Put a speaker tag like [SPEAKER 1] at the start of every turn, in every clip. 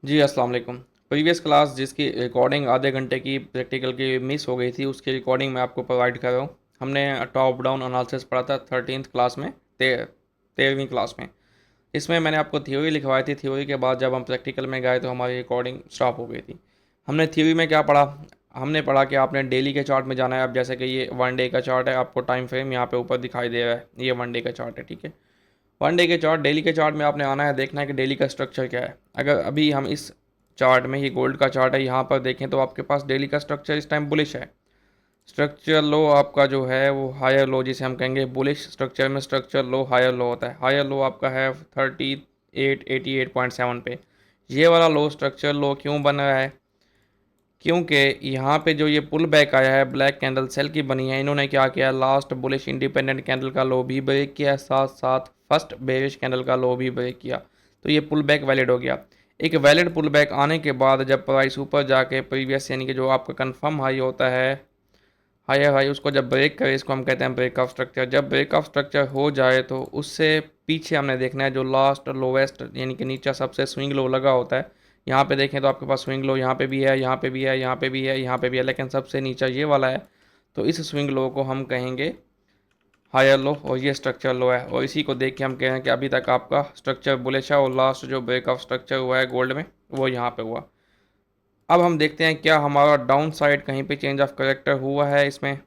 [SPEAKER 1] जी, अस्सलाम वालेकुम। Previous class जिसकी रिकॉर्डिंग आधे घंटे की प्रैक्टिकल की मिस हो गई थी, उसकी रिकॉर्डिंग मैं आपको प्रोवाइड कर रहा हूँ। हमने टॉप डाउन एनालिसिस पढ़ा था 13th क्लास में, 13वीं क्लास में। इसमें मैंने आपको थ्योरी लिखवाई थी। थ्योरी के बाद जब हम प्रैक्टिकल में गए तो हमारी रिकॉर्डिंग स्टॉप हो गई थी। हमने थ्योरी में क्या पढ़ा? हमने पढ़ा कि आपने डेली के चार्ट में जाना है। अब जैसे कि ये वन डे का चार्ट है, आपको टाइम फ्रेम यहाँ पे ऊपर दिखाई दे रहा है, ये वन डे का चार्ट है, ठीक है। वन डे के चार्ट, डेली के चार्ट में आपने आना है, देखना है कि डेली का स्ट्रक्चर क्या है। अगर अभी हम इस चार्ट में, ये गोल्ड का चार्ट है, यहाँ पर देखें तो आपके पास डेली का स्ट्रक्चर इस टाइम बुलिश है। स्ट्रक्चर लो आपका जो है वो हायर लो, जिसे हम कहेंगे बुलिश स्ट्रक्चर में स्ट्रक्चर लो हायर लो होता है। हायर लो आपका है 3888.7 पे। ये वाला लो स्ट्रक्चर लो क्यों बन रहा है? क्योंकि यहाँ पे जो ये पुल बैक आया है, ब्लैक कैंडल सेल की बनी है, इन्होंने क्या किया, लास्ट बुलिश इंडिपेंडेंट कैंडल का लो भी ब्रेक किया, साथ साथ फर्स्ट बेरिश कैंडल का लो भी ब्रेक किया। तो ये पुल बैक वैलिड हो गया। एक वैलिड पुल बैक आने के बाद जब प्राइस ऊपर जाके प्रीवियस यानी कि जो आपका कंफर्म हाई होता है, हायर हाई, उसको जब ब्रेक करे, इसको हम कहते हैं ब्रेक ऑफ स्ट्रक्चर। जब ब्रेक ऑफ स्ट्रक्चर हो जाए तो उससे पीछे हमने देखना है जो लास्ट लोवेस्ट यानी कि नीचे सबसे स्विंग लो लगा होता है। यहाँ पे देखें तो आपके पास स्विंग लो यहाँ पे भी है, यहाँ पे भी है, यहाँ पे भी है, यहाँ पे भी है, लेकिन सबसे नीचा ये वाला है। तो इस स्विंग लो को हम कहेंगे हायर लो, और ये स्ट्रक्चर लो है। और इसी को देख के हम कह रहे हैं कि अभी तक आपका स्ट्रक्चर बुलिश है और लास्ट जो ब्रेक ऑफ स्ट्रक्चर हुआ है गोल्ड में वो यहाँ पे हुआ। अब हम देखते हैं क्या हमारा डाउन साइड कहीं पे चेंज ऑफ करेक्टर हुआ है इसमें।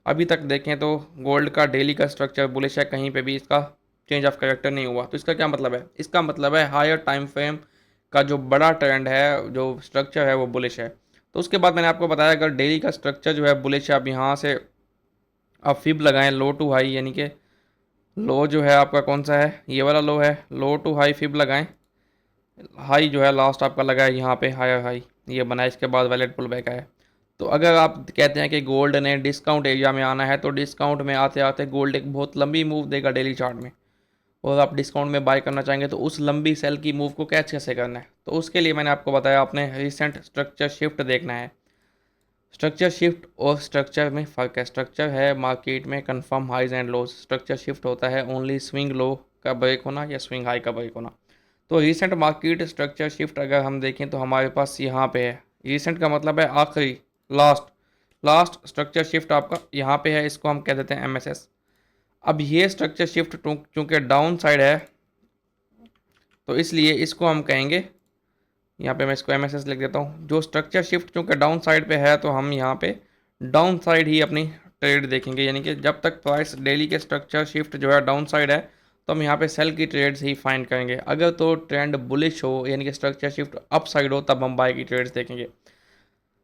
[SPEAKER 1] अभी तक देखें तो गोल्ड का डेली का स्ट्रक्चर बुलिश है, कहीं पे भी इसका चेंज ऑफ करेक्टर नहीं हुआ। तो इसका क्या मतलब है? इसका मतलब है हायर टाइम फ्रेम का जो बड़ा ट्रेंड है, जो स्ट्रक्चर है वो बुलिश है। तो उसके बाद मैंने आपको बताया अगर डेली का स्ट्रक्चर जो है बुलिश है, अब यहाँ से आप फिब लगाएं लो टू हाई, यानी कि लो जो है आपका कौन सा है, ये वाला लो है, लो टू हाई फिब लगाएं। हाई जो है लास्ट आपका लगा है यहाँ पे, हायर हाई ये बना है, इसके बाद वैलिड पुल बैक आया। तो अगर आप कहते हैं कि गोल्ड ने डिस्काउंट एरिया में आना है, तो डिस्काउंट में आते आते गोल्ड एक बहुत लंबी मूव देगा डेली चार्ट में। और आप डिस्काउंट में बाय करना चाहेंगे तो उस लंबी सेल की मूव को कैच कैसे करना है, तो उसके लिए मैंने आपको बताया आपने रिसेंट स्ट्रक्चर शिफ्ट देखना है। स्ट्रक्चर शिफ्ट और स्ट्रक्चर में फ़र्क है। स्ट्रक्चर है मार्केट में confirm highs and lows, structure shift होता है ओनली स्विंग लो का ब्रेक होना या स्विंग हाई का ब्रेक होना। तो रिसेंट मार्केट स्ट्रक्चर शिफ्ट अगर हम देखें तो हमारे पास यहाँ पे है। रिसेंट का मतलब है आखिरी, लास्ट। लास्ट स्ट्रक्चर शिफ्ट आपका यहाँ पे है, इसको हम कह देते हैं एमएसएस। अब ये स्ट्रक्चर शिफ्ट चूँकि डाउन साइड है तो इसलिए इसको हम कहेंगे, यहाँ पे मैं इसको एमएसएस लिख देता हूँ। जो स्ट्रक्चर शिफ्ट चूँकि डाउन साइड पे है तो हम यहाँ पे डाउन साइड ही अपनी ट्रेड देखेंगे, यानी कि जब तक प्राइस डेली के स्ट्रक्चर शिफ्ट जो है डाउन साइड है तो हम यहाँ पे सेल की ट्रेड्स ही फाइंड करेंगे। अगर तो ट्रेंड बुलिश हो यानी कि स्ट्रक्चर शिफ्ट अप साइड हो तब हम बाय की ट्रेड्स देखेंगे।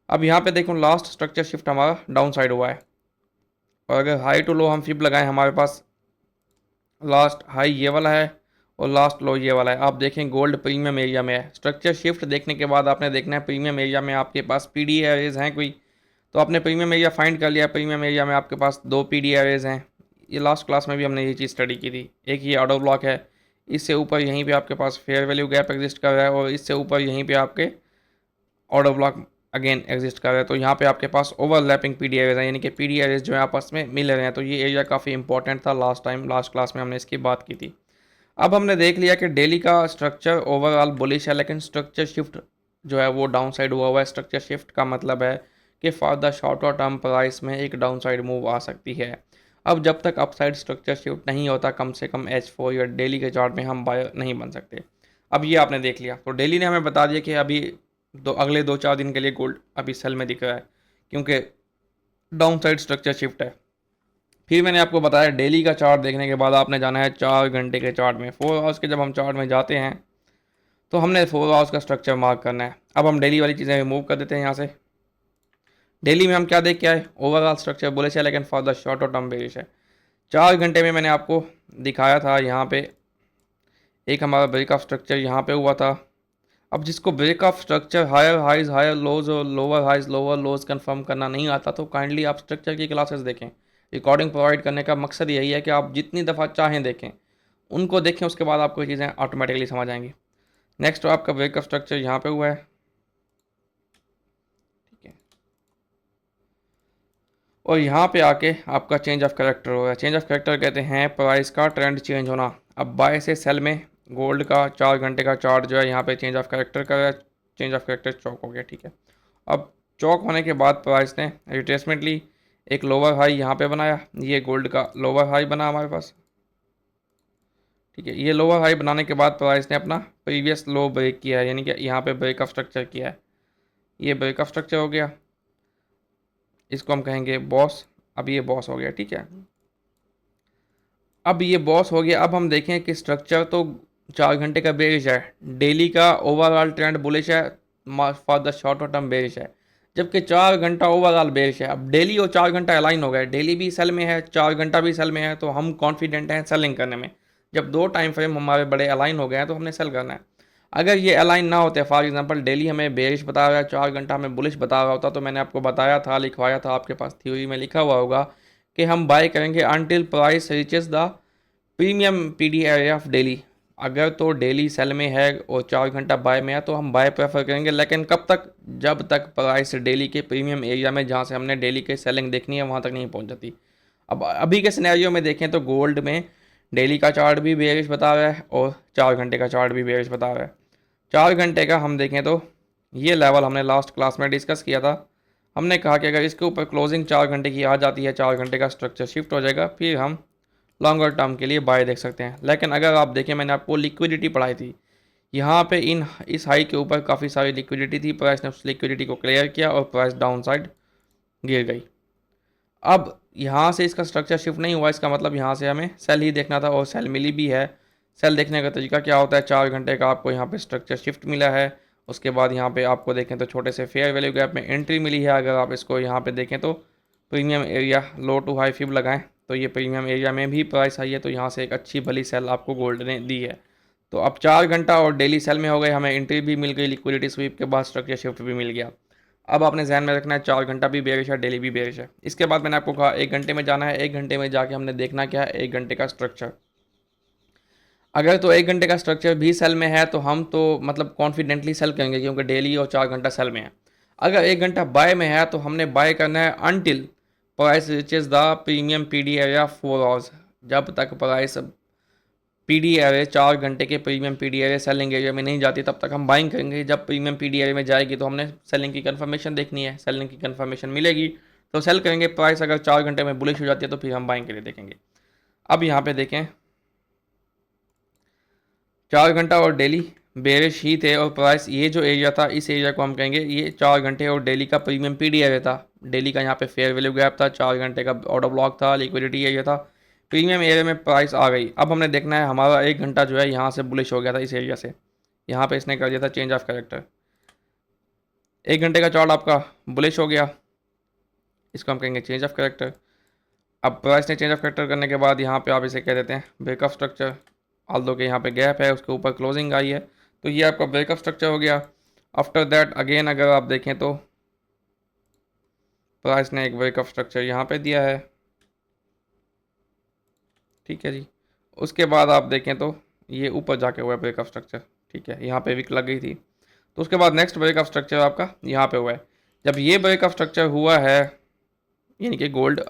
[SPEAKER 1] अब यहाँ पे देखो लास्ट स्ट्रक्चर शिफ्ट हमारा डाउन साइड हुआ है, और अगर हाई टू लो हम फिब लगाएं, हमारे पास लास्ट हाई ये वाला है और लास्ट लो ये वाला है। आप देखें गोल्ड प्रीमियम एरिया में है। स्ट्रक्चर शिफ्ट देखने के बाद आपने देखना है प्रीमियम एरिया में आपके पास पीडी एरियाज हैं कोई, तो आपने प्रीमियम एरिया फाइंड कर लिया। प्रीमियम एरिया में आपके पास दो पीडी एरियाज हैं। ये लास्ट क्लास में भी हमने ये चीज़ स्टडी की थी। एक ये ऑर्डर ब्लॉक है, इससे ऊपर यहीं पे आपके पास फेयर वैल्यू गैप एग्जिस्ट कर रहा है, और इससे ऊपर यहीं पे आपके ऑर्डर ब्लॉक अगेन एग्जिस्ट कर रहा है। तो यहाँ पे आपके पास ओवरलैपिंग पीडी एरियाज हैं, यानी कि पीडी एरियाज जो है आपस में मिल रहे हैं। तो ये एरिया काफ़ी इंपॉर्टेंट था, लास्ट क्लास में हमने इसकी बात की थी। अब हमने देख लिया कि डेली का स्ट्रक्चर ओवरऑल बुलिश है, लेकिन स्ट्रक्चर शिफ्ट जो है वो डाउन साइड हुआ है। स्ट्रक्चर शिफ्ट का मतलब है कि for the shorter term price में एक डाउन साइड मूव आ सकती है। अब जब तक अपसाइड स्ट्रक्चर शिफ्ट नहीं होता, कम से कम H4 या डेली के चार्ट में हम बायर नहीं बन सकते। अब ये आपने देख लिया, तो डेली ने हमें बता दिया कि अभी अगले 2-4 दिन के लिए गोल्ड अभी सेल में दिख रहा है, क्योंकि डाउन साइड स्ट्रक्चर शिफ्ट है। फिर मैंने आपको बताया डेली का चार्ट देखने के बाद आपने जाना है 4 घंटे के चार्ट में। 4 आवर्स के जब हम चार्ट में जाते हैं तो हमने 4 आवर्स का स्ट्रक्चर मार्क करना है। अब हम डेली वाली चीज़ें रिमूव कर देते हैं यहाँ से। डेली में हम क्या देख के आए? ओवरऑल स्ट्रक्चर बोले है, लेकिन for the shorter term bearish है। 4 घंटे में मैंने आपको दिखाया था, यहाँ पे एक हमारा ब्रेक ऑफ स्ट्रक्चर यहाँ पे हुआ था। अब जिसको break of structure higher highs higher lows और lower highs lower lows confirm करना नहीं आता, तो काइंडली आप स्ट्रक्चर की क्लासेस देखें। रिकॉर्डिंग प्रोवाइड करने का मकसद यही है कि आप जितनी दफ़ा चाहें देखें, उनको देखें, उसके बाद आपको चीज़ें ऑटोमेटिकली समझ आएंगी। नेक्स्ट आपका ब्रेक ऑफ स्ट्रक्चर यहाँ पे हुआ है, ठीक है। और यहाँ पे आके आपका चेंज ऑफ कैरेक्टर हो गया। चेंज ऑफ कैरेक्टर कहते हैं प्राइस का ट्रेंड चेंज होना। अब बाय से सेल में गोल्ड का 4 घंटे का चार्ट जो है यहाँ पे चेंज ऑफ कैरेक्टर कर रहा है। चेंज ऑफ कैरेक्टर चौक हो गया, ठीक है। अब चौक होने के बाद प्राइस ने रिट्रेसमेंटली एक लोअर हाई यहाँ पे बनाया, ये गोल्ड का लोअर हाई बना हमारे पास, ठीक है। ये लोअर हाई बनाने के बाद प्राइस ने अपना प्रीवियस लो ब्रेक किया है, यानी कि यहाँ पे ब्रेक ऑफ स्ट्रक्चर किया है, ये ब्रेक ऑफ स्ट्रक्चर हो गया, इसको हम कहेंगे बॉस। अब ये बॉस हो गया, ठीक है। अब ये बॉस हो गया। अब हम देखें कि स्ट्रक्चर तो 4 घंटे का बेरिश है, डेली का ओवरऑल ट्रेंड बुलिश है, for the short term bearish है, जबकि 4 घंटा ओवरऑल बेरिश है। अब डेली और 4 घंटा अलाइन हो गए, डेली भी सेल में है, 4 घंटा भी सेल में है, तो हम कॉन्फिडेंट हैं सेलिंग करने में। जब दो टाइम फ्रेम हमारे बड़े अलाइन हो गए हैं तो हमने सेल करना है। अगर ये अलाइन ना होते, फॉर एग्जांपल डेली हमें बेरिश बता रहा है, 4 घंटा हमें बुलिश बता रहा होता, तो मैंने आपको बताया था, लिखवाया था, आपके पास थ्योरी में लिखा हुआ होगा कि हम बाय करेंगे until price reaches the premium PD area of daily. अगर तो डेली सेल में है और 4 घंटा बाय में है तो हम बाय प्रेफर करेंगे, लेकिन कब तक, जब तक प्राइस डेली के प्रीमियम एरिया में, जहाँ से हमने डेली के सेलिंग देखनी है, वहाँ तक नहीं पहुँच जाती। अब अभी के सिनेरियो में देखें तो गोल्ड में डेली का चार्ट भी बेयरिश बता रहा है और 4 घंटे का चार्ट भी बेयरिश बता रहा है। 4 घंटे का हम देखें तो ये लेवल हमने लास्ट क्लास में डिस्कस किया था, हमने कहा कि अगर इसके ऊपर क्लोजिंग 4 घंटे की आ जाती है, 4 घंटे का स्ट्रक्चर शिफ्ट हो जाएगा, फिर हम लॉन्गर टर्म के लिए बाय देख सकते हैं। लेकिन अगर आप देखें, मैंने आपको लिक्विडिटी पढ़ाई थी, यहाँ पे इस हाई के ऊपर काफ़ी सारी लिक्विडिटी थी, प्राइस ने उस लिक्विडिटी को क्लियर किया और प्राइस डाउन साइड गिर गई। अब यहाँ से इसका स्ट्रक्चर शिफ्ट नहीं हुआ, इसका मतलब यहाँ से हमें सेल ही देखना था और सेल मिली भी है। सेल देखने का तरीका क्या होता है, 4 घंटे का आपको यहाँ पे स्ट्रक्चर शिफ्ट मिला है, उसके बाद यहाँ पे आपको देखें तो छोटे से फेयर वैल्यू गैप में एंट्री मिली है। अगर आप इसको यहाँ पे देखें तो premium area low to high fib लगाएं तो ये प्रीमियम एरिया में भी प्राइस आई है, तो यहाँ से एक अच्छी भली सेल आपको गोल्ड ने दी है। तो अब 4 घंटा और डेली सेल में हो गए, हमें एंट्री भी मिल गई, लिक्विडिटी स्वीप के बाद स्ट्रक्चर शिफ्ट भी मिल गया। अब आपने ध्यान में रखना है 4 घंटा भी बेरिश है, डेली भी बेरिश है। इसके बाद मैंने आपको कहा 1 घंटे में जाना है, 1 घंटे में जाके हमने देखना क्या है, 1 घंटे का स्ट्रक्चर। अगर तो 1 घंटे का स्ट्रक्चर भी सेल में है तो हम तो मतलब कॉन्फिडेंटली सेल करेंगे, क्योंकि डेली और 4 घंटा सेल में है। अगर 1 घंटा बाय में है तो हमने बाय करना है until price reaches the premium PD area 4 hours. जब तक प्राइस पीडी एरिया 4 घंटे के premium PD area selling area में नहीं जाती, तब तक हम बाइंग करेंगे। जब प्रीमियम पीडी एरिया में जाएगी तो हमने सेलिंग की कंफर्मेशन देखनी है, सेलिंग की कंफर्मेशन मिलेगी तो सेल करेंगे। प्राइस अगर 4 घंटे में बुलिश हो जाती है तो फिर हम बाइंग के लिए देखेंगे। अब यहाँ पे देखें, 4 घंटा और डेली बेरिश ही थे और प्राइस, ये जो एरिया था, इस एरिया को हम कहेंगे ये 4 घंटे और डेली का प्रीमियम पीडी एरिया था। डेली का यहाँ पे फेयर वैल्यू गैप था, 4 घंटे का ऑर्डर ब्लॉक था, लिक्विडिटी एरिया था, प्रीमियम एरिया में प्राइस आ गई। अब हमने देखना है हमारा 1 घंटा जो है यहाँ से बुलिश हो गया था, इस एरिया से, यहाँ पे इसने कर दिया था चेंज ऑफ कैरेक्टर। 1 घंटे का चार्ट आपका बुलिश हो गया, इसको हम कहेंगे चेंज ऑफ कैरेक्टर। अब प्राइस ने चेंज ऑफ कैरेक्टर करने के बाद यहाँ पे आप इसे कह देते हैं ब्रेक ऑफ स्ट्रक्चर। ऑल्दो के यहाँ पे गैप है, उसके ऊपर क्लोजिंग आई है, तो ये आपका ब्रेक ऑफ स्ट्रक्चर हो गया। आफ्टर दैट अगेन अगर आप देखें तो प्राइस ने एक ब्रेक ऑफ स्ट्रक्चर यहाँ पे दिया है, ठीक है जी। उसके बाद आप देखें तो ये ऊपर जाके हुआ है ब्रेक ऑफ स्ट्रक्चर, ठीक है, यहाँ पे विक लग गई थी, तो उसके बाद नेक्स्ट ब्रेक ऑफ स्ट्रक्चर आपका यहाँ पे हुआ है। जब ये ब्रेक ऑफ स्ट्रक्चर हुआ है, यानी कि गोल्ड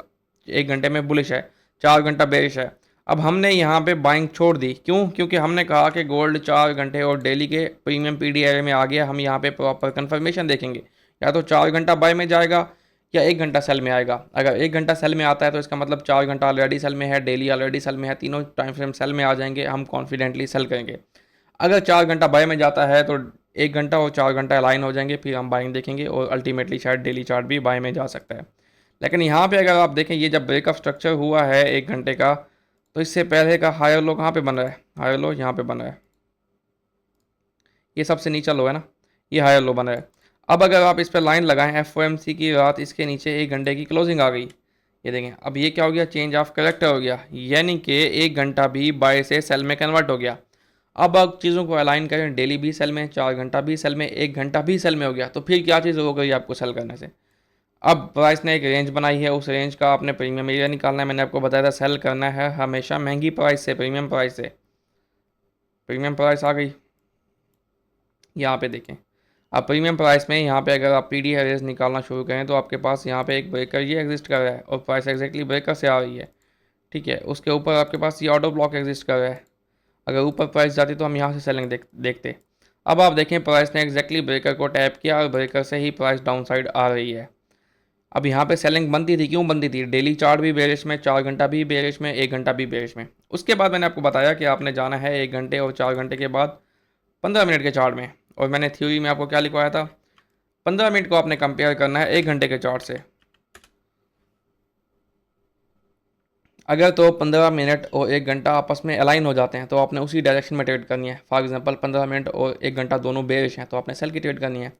[SPEAKER 1] 1 घंटे में बुलिश है, 4 घंटा बेरिश है, अब हमने यहाँ पे बाइंग छोड़ दी। क्यों? क्योंकि हमने कहा कि गोल्ड 4 घंटे और डेली के प्रीमियम पीडी एरिया में आ गया, हम यहाँ पे प्रॉपर कंफर्मेशन देखेंगे, या तो 4 घंटा बाय में जाएगा या 1 घंटा सेल में आएगा। अगर 1 घंटा सेल में आता है तो इसका मतलब 4 घंटा ऑलरेडी सेल में है, डेली ऑलरेडी सेल में है, तीनों टाइम फ्रेम सेल में आ जाएंगे, हम कॉन्फिडेंटली सेल करेंगे। अगर 4 घंटा बाय में जाता है तो 1 घंटा और 4 घंटा अलाइन हो जाएंगे, फिर हम बाइंग देखेंगे और अल्टीमेटली शायद डेली चार्ट भी बाय में जा सकता है। लेकिन यहाँ पे अगर आप देखें, ये जब ब्रेक ऑफ स्ट्रक्चर हुआ है 1 घंटे का, तो इससे पहले का हायर लो कहाँ पे बन रहा है, हायर लो यहाँ पे बन रहा है, ये सबसे नीचा लो है ना, ये हायर लो बन रहा है। अब अगर आप इस पर लाइन लगाएं एफओएमसी की रात, इसके नीचे 1 घंटे की क्लोजिंग आ गई, ये देखें। अब ये क्या हो गया, चेंज ऑफ कैरेक्टर हो गया, यानी कि 1 घंटा भी बाय से सेल में कन्वर्ट हो गया। अब आप चीज़ों को अलाइन करें, डेली भी सेल में, 4 घंटा भी सेल में, 1 घंटा भी सेल में हो गया, तो फिर क्या चीज़ हो गई आपको सेल करने से। अब प्राइस ने एक रेंज बनाई है, उस रेंज का आपने प्रीमियम एरिया निकालना है। मैंने आपको बताया था सेल करना है हमेशा महंगी प्राइस से, प्रीमियम प्राइस से। प्रीमियम प्राइस आ गई, यहाँ पे देखें। अब प्रीमियम प्राइस में यहाँ पे अगर आप पीडी एवरेज निकालना शुरू करें तो आपके पास यहाँ पे एक ब्रेकर ये एग्जिस्ट कर रहा है और प्राइस एग्जैक्टली ब्रेकर से आ रही है, ठीक है। उसके ऊपर आपके पास ये ऑर्डर ब्लॉक एग्जिस्ट कर रहा है, अगर ऊपर प्राइस जाती तो हम यहाँ से सेलिंग देखते। अब आप देखें प्राइस ने एग्जैक्टली ब्रेकर को टैप किया और ब्रेकर से ही प्राइस डाउन साइड आ रही है। अब यहाँ पे सेलिंग बनती थी, क्यों बनती थी? डेली चार्ट भी बेरिश में, 4 घंटा भी बेरिश में, 1 घंटा भी बेरिश में। उसके बाद मैंने आपको बताया कि आपने जाना है 1 घंटे और 4 घंटे के बाद 15 मिनट के चार्ट में। और मैंने थ्योरी में आपको क्या लिखवाया था? 15 मिनट को आपने कंपेयर करना है 1 घंटे के चार्ट से। अगर तो 15 मिनट और 1 घंटा आपस में अलाइन हो जाते हैं तो आपने उसी डायरेक्शन में ट्रेड करनी है। फॉर एग्जांपल 15 मिनट और 1 घंटा दोनों बेरिश हैं तो आपने सेल की ट्रेड करनी है।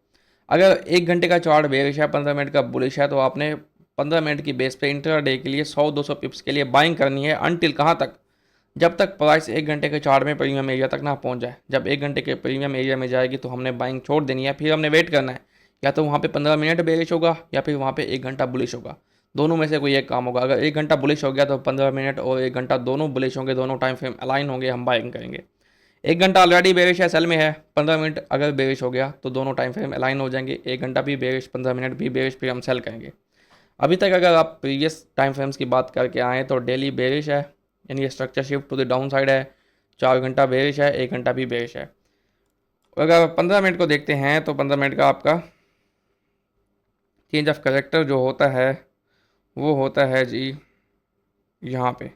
[SPEAKER 1] अगर 1 घंटे का चार्ट बेरिश है, 15 मिनट का बुलिश है, तो आपने 15 मिनट की बेस पे इंट्राडे के लिए 100-200 पिप्स के लिए बाइंग करनी है। अनटिल कहाँ तक? जब तक प्राइस 1 घंटे के चार्ट में प्रीमियम एरिया तक ना पहुंच जाए। जब 1 घंटे के प्रीमियम एरिया में जाएगी तो हमने बाइंग छोड़ देनी है। फिर हमने वेट करना है, या तो वहाँ पे 15 मिनट बेरिश होगा या फिर वहाँ पे 1 घंटा बुलिश होगा। दोनों में से कोई एक काम होगा। अगर 1 घंटा बुलिश हो गया तो 15 मिनट और 1 घंटा दोनों बुलिश होंगे, दोनों टाइम फ्रेम अलाइन होंगे, हम बाइंग करेंगे। 1 घंटा ऑलरेडी बेरिश है, सेल में है। 15 मिनट अगर बेरिश हो गया तो दोनों टाइम फ्रेम अलाइन हो जाएंगे। 1 घंटा भी बेरिश, 15 मिनट भी बेरिश, फिर हम सेल करेंगे। अभी तक अगर आप प्रीवियस टाइम फ्रेम्स की बात करके आएँ तो डेली बेरिश है, यानी structure shift to the down side है। 4 घंटा बेरिश है, 1 घंटा भी बेरिश है। अगर 15 मिनट को देखते हैं तो 15 मिनट का आपका चेंज ऑफ करेक्टर जो होता है वो होता है जी यहाँ पे।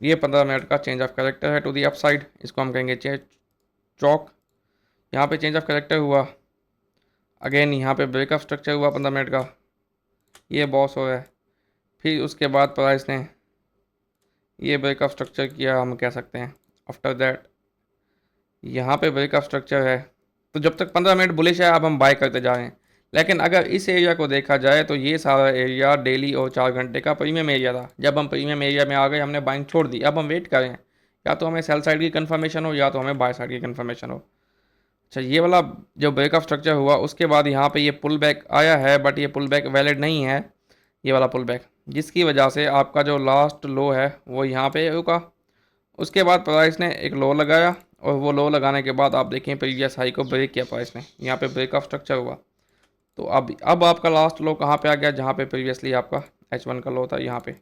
[SPEAKER 1] ये 15 मिनट का चेंज ऑफ करेक्टर है टू दी अपसाइड। इसको हम कहेंगे चौक। यहाँ पे चेंज ऑफ करेक्टर हुआ। अगेन यहाँ पे ब्रेकअप स्ट्रक्चर हुआ 15 मिनट का, ये बॉस हो रहा है। फिर उसके बाद प्राइस ने ये ब्रेकअप स्ट्रक्चर किया, हम कह सकते हैं। आफ्टर दैट यहाँ पे ब्रेकअप स्ट्रक्चर है। तो जब तक 15 मिनट बुलिश है अब हम बाय करते जा रहे हैं। लेकिन अगर इस एरिया को देखा जाए तो ये सारा एरिया डेली और 4 घंटे का प्रीमियम एरिया था। जब हम प्रीमियम एरिया में आ गए हमने बाइंग छोड़ दी। अब हम वेट करें, या तो हमें सेल साइड की कंफर्मेशन हो या तो हमें बाय साइड की कंफर्मेशन हो। अच्छा, ये वाला जो ब्रेकअप स्ट्रक्चर हुआ उसके बाद यहाँ पे ये पुल बैक आया है, बट ये पुल बैक वैलिड नहीं है, ये वाला पुल बैक, जिसकी वजह से आपका जो लास्ट लो है वो यहाँ पे रुका। उसके बाद प्राइस ने एक लो लगाया और वो लो लगाने के बाद आप देखें प्रीवियस हाई को ब्रेक किया प्राइस ने। यहाँ पे ब्रेकअप स्ट्रक्चर हुआ। तो अब आपका लास्ट लो कहाँ पे आ गया? जहाँ पे प्रीवियसली आपका H1 का लो था, यहाँ पे।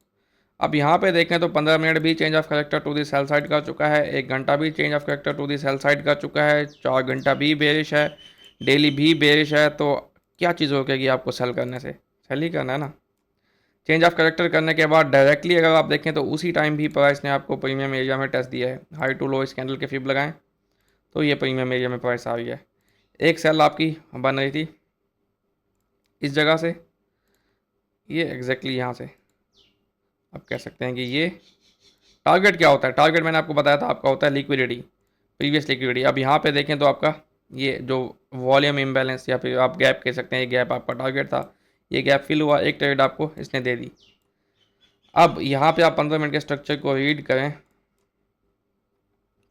[SPEAKER 1] अब यहाँ पे देखें तो 15 मिनट भी change of character to the sell side कर चुका है, 1 घंटा भी change of character to the sell side कर चुका है, 4 घंटा भी बेरिश है, डेली भी बेरिश है। तो क्या चीज़ रोकेगी आपको सेल करने से? सेल ही करना है ना। चेंज ऑफ करेक्टर करने के बाद डायरेक्टली अगर आप देखें तो उसी टाइम भी प्राइस ने आपको प्रीमियम एरिया में टेस्ट दिया है। हाई टू लो इस कैंडल के फिब लगाएं तो ये प्रीमियम एरिया में प्राइस आ गई है। एक सेल आपकी बन रही थी इस जगह से, ये एग्जैक्टली यहाँ से आप कह सकते हैं कि ये टारगेट क्या होता है। टारगेट मैंने आपको बताया था आपका होता है लिक्विडिटी, प्रीवियस लिक्विडिटी। अब यहाँ पे देखें तो आपका ये जो वॉल्यूम इम्बैलेंस या फिर आप गैप कह सकते हैं, ये गैप आपका टारगेट था। ये गैप फिल हुआ, एक ट्रेड आपको इसने दे दी। अब यहाँ पे आप 15 मिनट के स्ट्रक्चर को रीड करें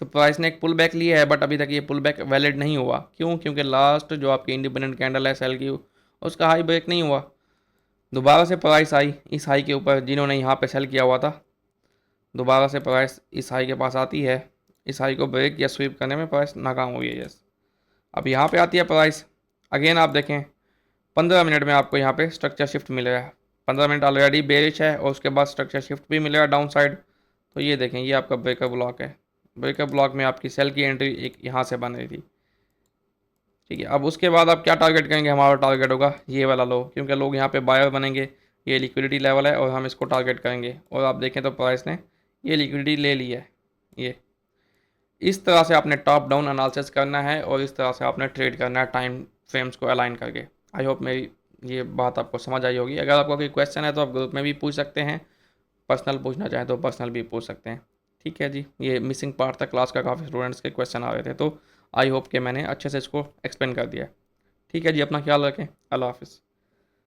[SPEAKER 1] तो प्राइस ने एक पुल बैक लिया है, बट अभी तक ये पुल बैक वैलिड नहीं हुआ। क्यों? क्योंकि लास्ट जो आपकी इंडिपेंडेंट कैंडल है सेल की, उसका हाई ब्रेक नहीं हुआ। दोबारा से प्राइस आई इस हाई के ऊपर, जिन्होंने यहाँ पे सेल किया हुआ था, दोबारा से प्राइस इस हाई के पास आती है। इस हाई को ब्रेक या स्वीप करने में प्राइस नाकाम हुई है। यस, अब यहाँ पे आती है प्राइस। अगेन आप देखें 15 मिनट में आपको यहाँ पे स्ट्रक्चर शिफ्ट मिल रहा है। 15 मिनट ऑलरेडी बेरिश है और उसके बाद स्ट्रक्चर शिफ्ट भी मिलेगा डाउन साइड। तो ये देखें, ये आपका ब्रेकर ब्लॉक है। ब्रेकर ब्लॉक में आपकी सेल की एंट्री एक यहाँ से बन रही थी। ठीक है, अब उसके बाद आप क्या टारगेट करेंगे? हमारा टारगेट होगा ये वाला लो, क्योंकि लोग यहाँ पे बायर बनेंगे। ये लिक्विडिटी लेवल है और हम इसको टारगेट करेंगे। और आप देखें तो प्राइस ने ये लिक्विडिटी ले ली है। ये इस तरह से आपने टॉप डाउन एनालिसिस करना है और इस तरह से आपने ट्रेड करना है टाइम फ्रेम्स को अलाइन करके। आई होप मेरी ये बात आपको समझ आई होगी। अगर आपका कोई क्वेश्चन है तो आप ग्रुप में भी पूछ सकते हैं, पर्सनल पूछना चाहें तो पर्सनल भी पूछ सकते हैं। ठीक है जी, ये मिसिंग पार्ट था क्लास का, काफ़ी स्टूडेंट्स के क्वेश्चन आ रहे थे, तो आई होप कि मैंने अच्छे से इसको एक्सप्लेन कर दिया। ठीक है जी, अपना ख्याल रखें। अल्लाह हाफिज़।